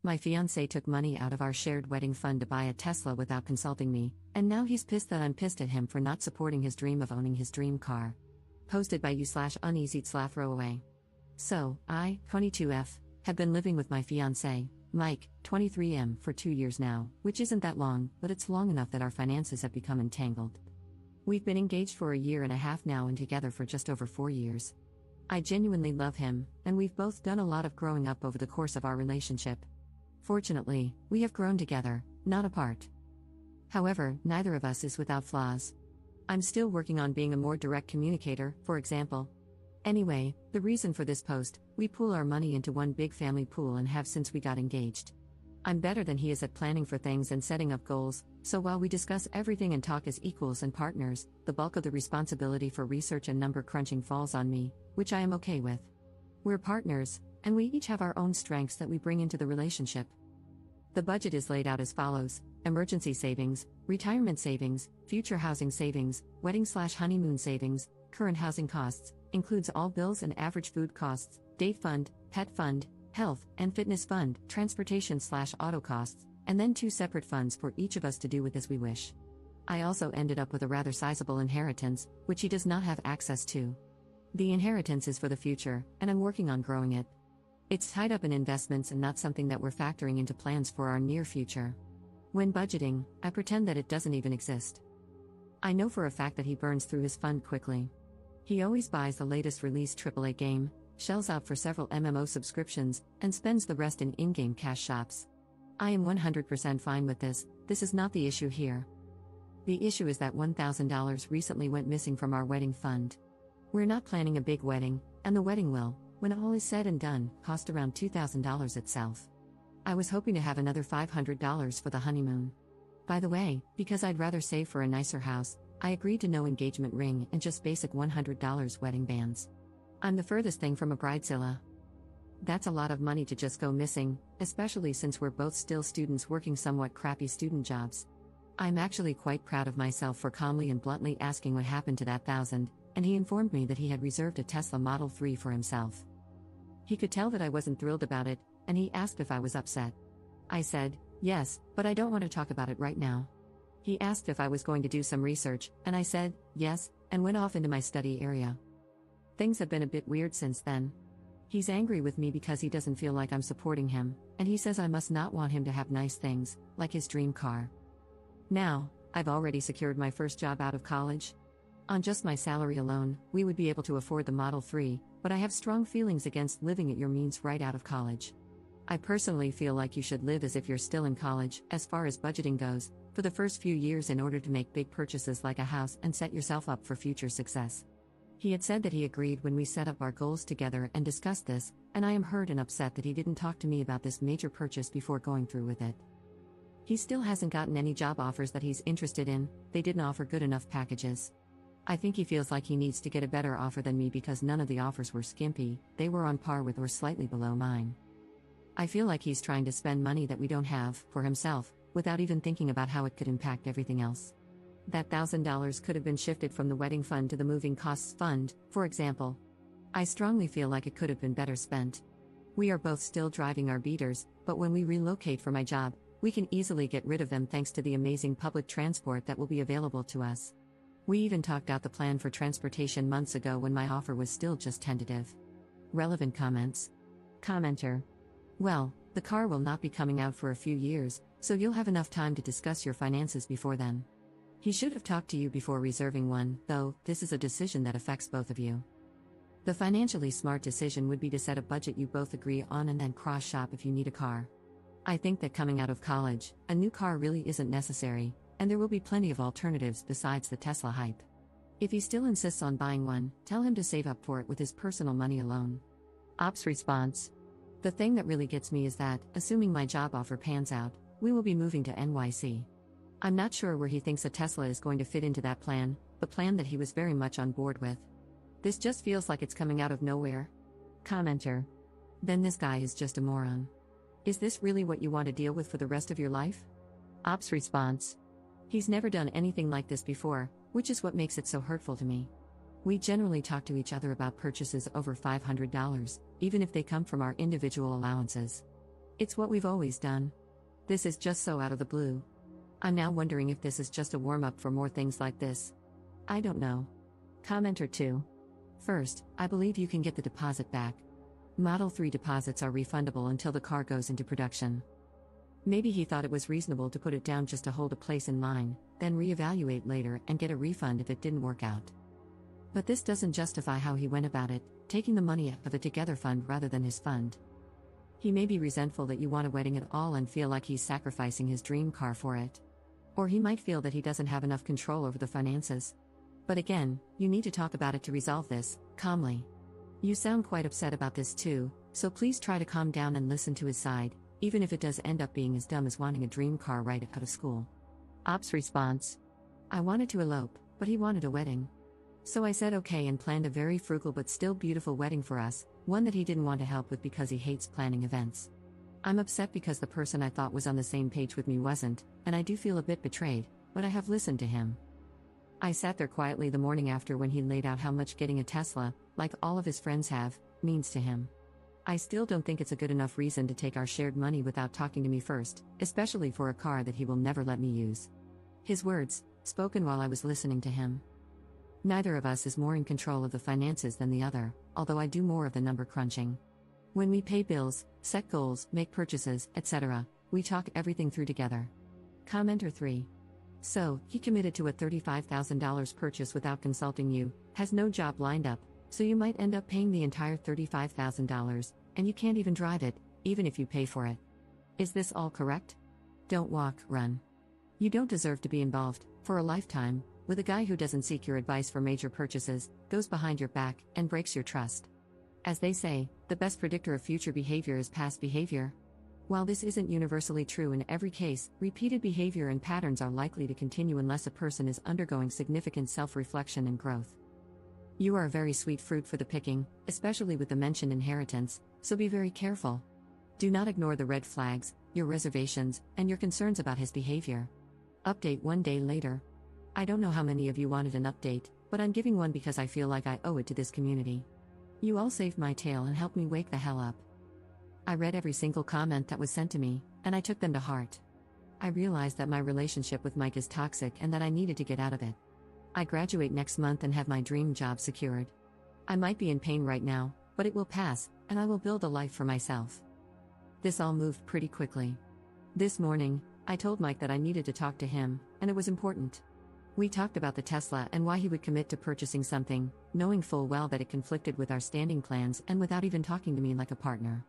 My fiancé took money out of our shared wedding fund to buy a Tesla without consulting me, and now he's pissed that I'm pissed at him for not supporting his dream of owning his dream car. Posted by you/uneasy/throwaway. So, I, 22F, have been living with my fiancé, Mike, 23M, for 2 years now, which isn't that long, but it's long enough that our finances have become entangled. We've been engaged for a year and a half now and together for just over 4 years. I genuinely love him, and we've both done a lot of growing up over the course of our relationship. Fortunately, we have grown together, not apart. However, neither of us is without flaws. I'm still working on being a more direct communicator, for example. Anyway, the reason for this post: we pool our money into one big family pool and have since we got engaged. I'm better than he is at planning for things and setting up goals, so while we discuss everything and talk as equals and partners, the bulk of the responsibility for research and number crunching falls on me, which I am okay with. We're partners, and we each have our own strengths that we bring into the relationship. The budget is laid out as follows: emergency savings, retirement savings, future housing savings, wedding/honeymoon savings, current housing costs, includes all bills and average food costs, date fund, pet fund, health and fitness fund, transportation/auto costs, and then 2 separate funds for each of us to do with as we wish. I also ended up with a rather sizable inheritance, which he does not have access to. The inheritance is for the future, and I'm working on growing it. It's tied up in investments and not something that we're factoring into plans for our near future. When budgeting, I pretend that it doesn't even exist. I know for a fact that he burns through his fund quickly. He always buys the latest released AAA game, shells out for several MMO subscriptions, and spends the rest in in-game cash shops. I am 100% fine with this. This is not the issue here. The issue is that $1,000 recently went missing from our wedding fund. We're not planning a big wedding, and the wedding will, when all is said and done, cost around $2,000 itself. I was hoping to have another $500 for the honeymoon. By the way, because I'd rather save for a nicer house, I agreed to no engagement ring and just basic $100 wedding bands. I'm the furthest thing from a bridezilla. That's a lot of money to just go missing, especially since we're both still students working somewhat crappy student jobs. I'm actually quite proud of myself for calmly and bluntly asking what happened to that $1,000, and he informed me that he had reserved a Tesla Model 3 for himself. He could tell that I wasn't thrilled about it, and he asked if I was upset. I said, yes, but I don't want to talk about it right now. He asked if I was going to do some research, and I said, yes, and went off into my study area. Things have been a bit weird since then. He's angry with me because he doesn't feel like I'm supporting him, and he says I must not want him to have nice things, like his dream car. Now, I've already secured my first job out of college. On just my salary alone, we would be able to afford the Model 3, but I have strong feelings against living at your means right out of college. I personally feel like you should live as if you're still in college, as far as budgeting goes, for the first few years in order to make big purchases like a house and set yourself up for future success. He had said that he agreed when we set up our goals together and discussed this, and I am hurt and upset that he didn't talk to me about this major purchase before going through with it. He still hasn't gotten any job offers that he's interested in. They didn't offer good enough packages. I think he feels like he needs to get a better offer than me because none of the offers were skimpy, they were on par with or slightly below mine. I feel like he's trying to spend money that we don't have, for himself, without even thinking about how it could impact everything else. That $1,000 could have been shifted from the wedding fund to the moving costs fund, for example. I strongly feel like it could have been better spent. We are both still driving our beaters, but when we relocate for my job, we can easily get rid of them thanks to the amazing public transport that will be available to us. We even talked out the plan for transportation months ago when my offer was still just tentative. Relevant comments. Commenter. Well, the car will not be coming out for a few years, so you'll have enough time to discuss your finances before then. He should have talked to you before reserving one, though. This is a decision that affects both of you. The financially smart decision would be to set a budget you both agree on and then cross-shop if you need a car. I think that coming out of college, a new car really isn't necessary, and there will be plenty of alternatives besides the Tesla hype. If he still insists on buying one, tell him to save up for it with his personal money alone. Ops response. The thing that really gets me is that, assuming my job offer pans out, we will be moving to NYC. I'm not sure where he thinks a Tesla is going to fit into that plan, the plan that he was very much on board with. This just feels like it's coming out of nowhere. Commenter. Then this guy is just a moron. Is this really what you want to deal with for the rest of your life? Ops response. He's never done anything like this before, which is what makes it so hurtful to me. We generally talk to each other about purchases over $500, even if they come from our individual allowances. It's what we've always done. This is just so out of the blue. I'm now wondering if this is just a warm-up for more things like this. I don't know. Commenter 2. First, I believe you can get the deposit back. Model 3 deposits are refundable until the car goes into production. Maybe he thought it was reasonable to put it down just to hold a place in line, then reevaluate later and get a refund if it didn't work out. But this doesn't justify how he went about it, taking the money out of the Together fund rather than his fund. He may be resentful that you want a wedding at all and feel like he's sacrificing his dream car for it. Or he might feel that he doesn't have enough control over the finances. But again, you need to talk about it to resolve this, calmly. You sound quite upset about this too, so please try to calm down and listen to his side, even if it does end up being as dumb as wanting a dream car right out of school. Op's response. I wanted to elope, but he wanted a wedding. So I said okay and planned a very frugal but still beautiful wedding for us, one that he didn't want to help with because he hates planning events. I'm upset because the person I thought was on the same page with me wasn't, and I do feel a bit betrayed, but I have listened to him. I sat there quietly the morning after when he laid out how much getting a Tesla, like all of his friends have, means to him. I still don't think it's a good enough reason to take our shared money without talking to me first, especially for a car that he will never let me use. His words, spoken while I was listening to him. Neither of us is more in control of the finances than the other, although I do more of the number crunching. When we pay bills, set goals, make purchases, etc., we talk everything through together. Commenter 3. So, he committed to a $35,000 purchase without consulting you, has no job lined up, so you might end up paying the entire $35,000, and you can't even drive it, even if you pay for it. Is this all correct? Don't walk, run. You don't deserve to be involved, for a lifetime, with a guy who doesn't seek your advice for major purchases, goes behind your back, and breaks your trust. As they say, the best predictor of future behavior is past behavior. While this isn't universally true in every case, repeated behavior and patterns are likely to continue unless a person is undergoing significant self-reflection and growth. You are a very sweet fruit for the picking, especially with the mentioned inheritance, so be very careful. Do not ignore the red flags, your reservations, and your concerns about his behavior. Update 1 day later. I don't know how many of you wanted an update, but I'm giving one because I feel like I owe it to this community. You all saved my tail and helped me wake the hell up. I read every single comment that was sent to me, and I took them to heart. I realized that my relationship with Mike is toxic and that I needed to get out of it. I graduate next month and have my dream job secured. I might be in pain right now, but it will pass, and I will build a life for myself. This all moved pretty quickly. This morning, I told Mike that I needed to talk to him, and it was important. We talked about the Tesla and why he would commit to purchasing something, knowing full well that it conflicted with our standing plans and without even talking to me like a partner.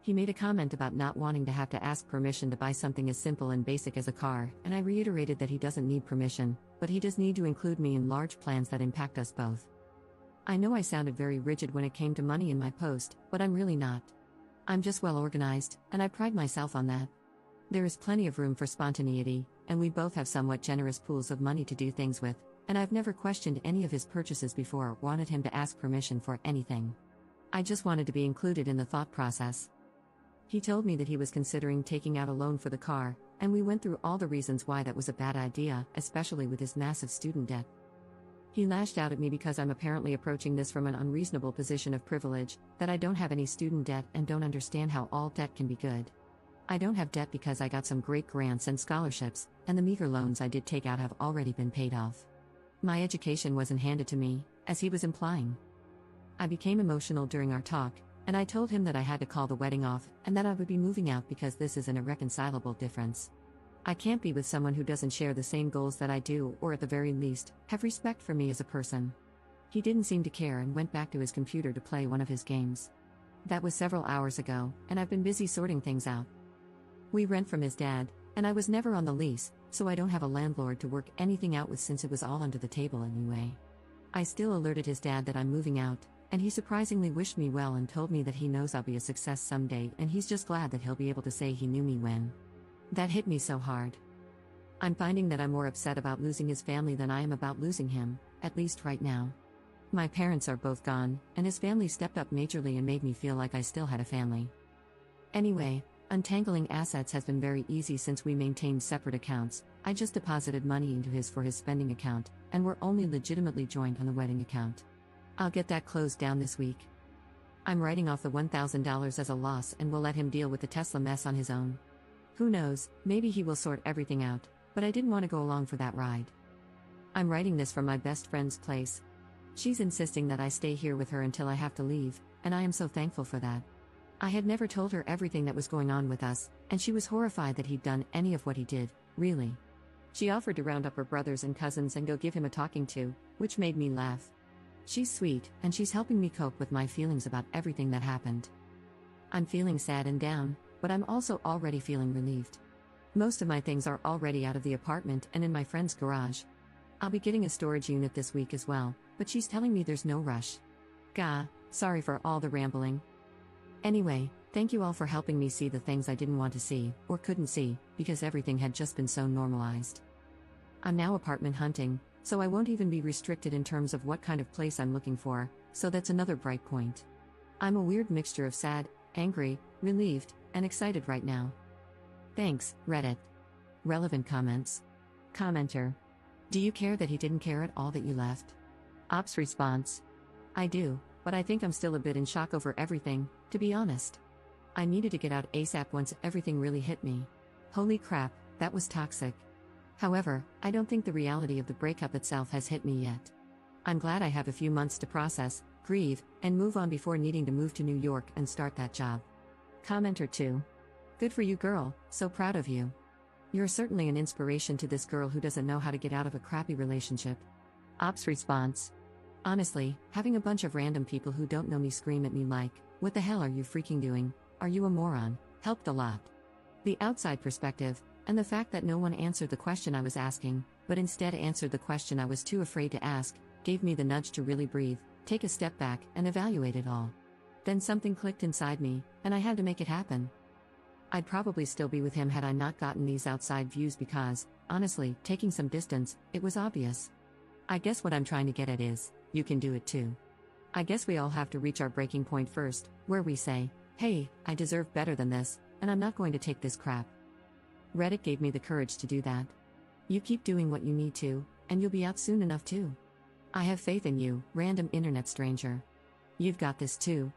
He made a comment about not wanting to have to ask permission to buy something as simple and basic as a car, and I reiterated that he doesn't need permission, but he does need to include me in large plans that impact us both. I know I sounded very rigid when it came to money in my post, but I'm really not. I'm just well organized, and I pride myself on that. There is plenty of room for spontaneity, and we both have somewhat generous pools of money to do things with, and I've never questioned any of his purchases before or wanted him to ask permission for anything. I just wanted to be included in the thought process. He told me that he was considering taking out a loan for the car, and we went through all the reasons why that was a bad idea, especially with his massive student debt. He lashed out at me because I'm apparently approaching this from an unreasonable position of privilege, that I don't have any student debt and don't understand how all debt can be good. I don't have debt because I got some great grants and scholarships, and the meager loans I did take out have already been paid off. My education wasn't handed to me, as he was implying. I became emotional during our talk, and I told him that I had to call the wedding off and that I would be moving out because this is an irreconcilable difference. I can't be with someone who doesn't share the same goals that I do, or at the very least, have respect for me as a person. He didn't seem to care and went back to his computer to play one of his games. That was several hours ago, and I've been busy sorting things out. We rent from his dad, and I was never on the lease, so I don't have a landlord to work anything out with since it was all under the table anyway. I still alerted his dad that I'm moving out, and he surprisingly wished me well and told me that he knows I'll be a success someday and he's just glad that he'll be able to say he knew me when. That hit me so hard. I'm finding that I'm more upset about losing his family than I am about losing him, at least right now. My parents are both gone, and his family stepped up majorly and made me feel like I still had a family. Anyway, untangling assets has been very easy since we maintained separate accounts. I just deposited money into his for his spending account, and we're only legitimately joined on the wedding account. I'll get that closed down this week. I'm writing off the $1,000 as a loss and will let him deal with the Tesla mess on his own. Who knows, maybe he will sort everything out, but I didn't want to go along for that ride. I'm writing this from my best friend's place. She's insisting that I stay here with her until I have to leave, and I am so thankful for that. I had never told her everything that was going on with us, and she was horrified that he'd done any of what he did, really. She offered to round up her brothers and cousins and go give him a talking to, which made me laugh. She's sweet, and she's helping me cope with my feelings about everything that happened. I'm feeling sad and down, but I'm also already feeling relieved. Most of my things are already out of the apartment and in my friend's garage. I'll be getting a storage unit this week as well, but she's telling me there's no rush. Gah, sorry for all the rambling. Anyway, thank you all for helping me see the things I didn't want to see, or couldn't see, because everything had just been so normalized. I'm now apartment hunting, so I won't even be restricted in terms of what kind of place I'm looking for, so that's another bright point. I'm a weird mixture of sad, angry, relieved, and excited right now. Thanks, Reddit. Relevant comments. Commenter. Do you care that he didn't care at all that you left? Ops response. I do, but I think I'm still a bit in shock over everything, to be honest. I needed to get out ASAP once everything really hit me. Holy crap, that was toxic. However, I don't think the reality of the breakup itself has hit me yet. I'm glad I have a few months to process, grieve, and move on before needing to move to New York and start that job. Commenter 2. Good for you, girl, so proud of you. You're certainly an inspiration to this girl who doesn't know how to get out of a crappy relationship. Ops response. Honestly, having a bunch of random people who don't know me scream at me like, "What the hell are you freaking doing? Are you a moron?" helped a lot. The outside perspective, and the fact that no one answered the question I was asking, but instead answered the question I was too afraid to ask, gave me the nudge to really breathe, take a step back, and evaluate it all. Then something clicked inside me, and I had to make it happen. I'd probably still be with him had I not gotten these outside views because, honestly, taking some distance, it was obvious. I guess what I'm trying to get at is, you can do it too. I guess we all have to reach our breaking point first, where we say, hey, I deserve better than this, and I'm not going to take this crap. Reddit gave me the courage to do that. You keep doing what you need to, and you'll be out soon enough too. I have faith in you, random internet stranger. You've got this too,